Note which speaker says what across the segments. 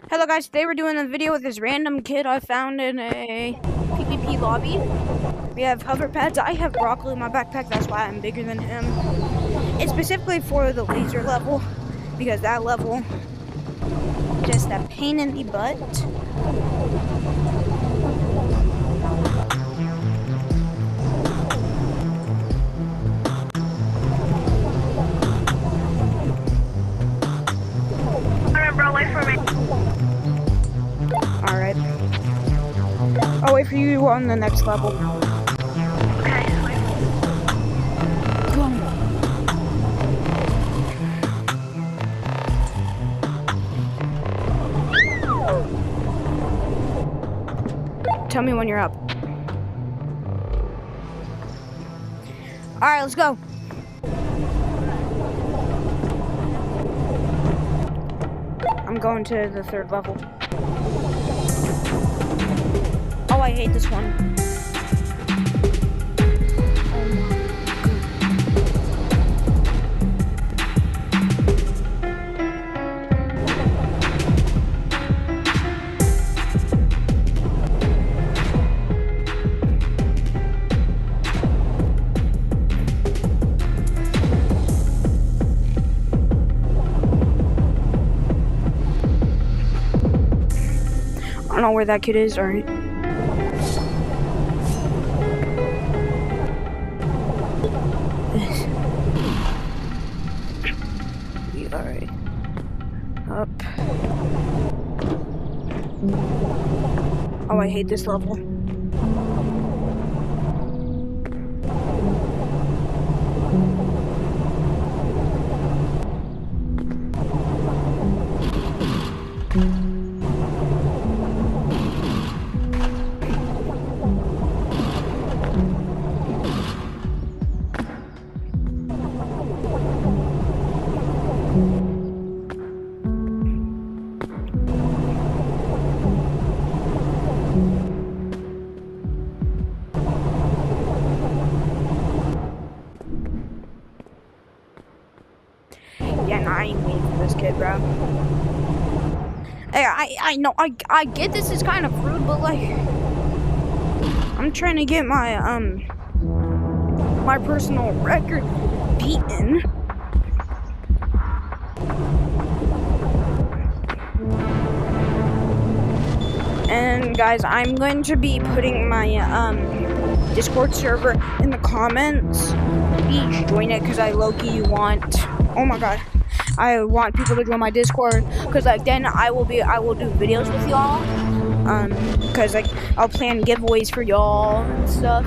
Speaker 1: Hello guys, today we're doing a video with this random kid I found in a PvP lobby. We have hover pads. I have broccoli in my backpack, that's why I'm bigger than him. It's specifically for the laser level, because that level, just a pain in the butt.
Speaker 2: Alright, bro, wait for me.
Speaker 1: Alright. I'll wait for you on the next level.
Speaker 2: Okay, wait.
Speaker 1: Tell me when you're up. Alright, let's go. I'm going to the third level. Oh, I hate this one. I don't know where that kid is, or we are up. Oh, I hate this level. Yeah, nah, I ain't waiting for this kid, bro. Hey, I know, I get this is kind of rude, but like, I'm trying to get my, my personal record beaten. And guys, I'm going to be putting my, Discord server in the comments. Please join it, because I low-key want, oh my god, I want people to join my Discord, because like then I will do videos with y'all, because like I'll plan giveaways for y'all and stuff,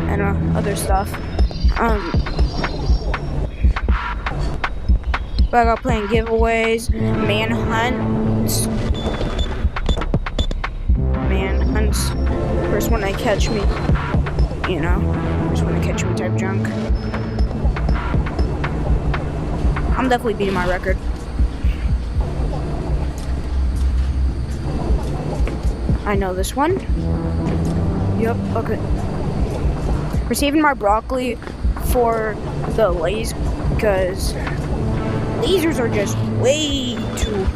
Speaker 1: and other stuff, but I'll plan giveaways, manhunts. First one they catch me, you know, first one they catch me type junk. I'm definitely beating my record. I know this one. Yep, okay. We're saving my broccoli for the lasers, because lasers are just way too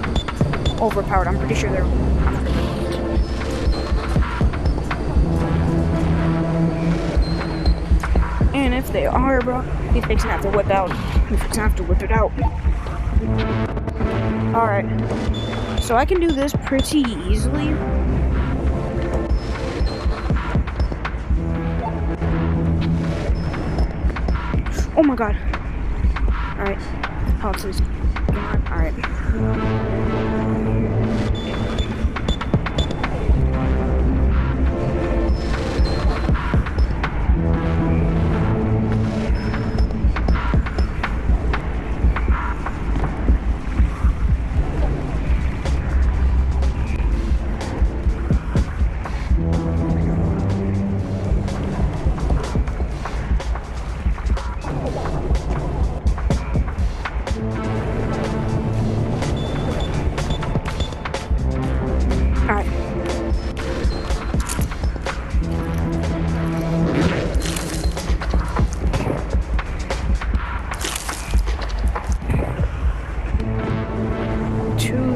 Speaker 1: overpowered. I'm pretty sure they're and if they are, bro, he's fixing to have to whip out. He's fixing to have to whip it out. Alright. So I can do this pretty easily. Oh my god. Alright. Pulse is gone. Alright.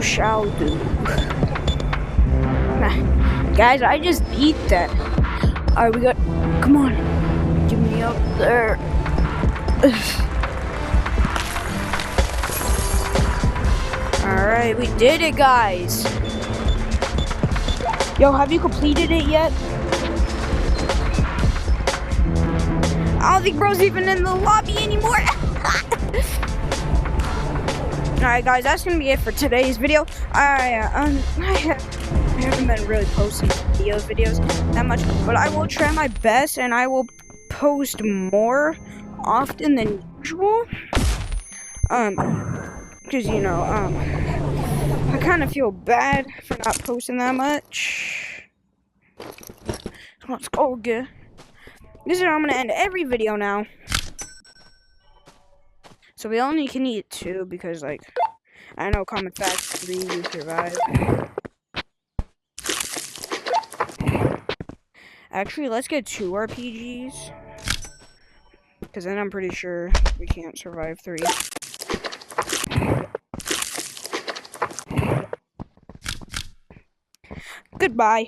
Speaker 1: you shall do. Guys, I just beat that. Alright, we got. Come on. Get me up there. Alright, we did it, guys. Yo, have you completed it yet? I don't think bro's even in the lobby anymore. Alright, guys, that's gonna be it for today's video. I haven't been really posting videos that much, but I will try my best and I will post more often than usual. Because you know, I kind of feel bad for not posting that much. So let's go again. This is how I'm gonna end every video now. So we only can eat 2 because, like, I know common fact 3 you survive. Actually, let's get 2 RPGs. Because then I'm pretty sure we can't survive 3. Goodbye.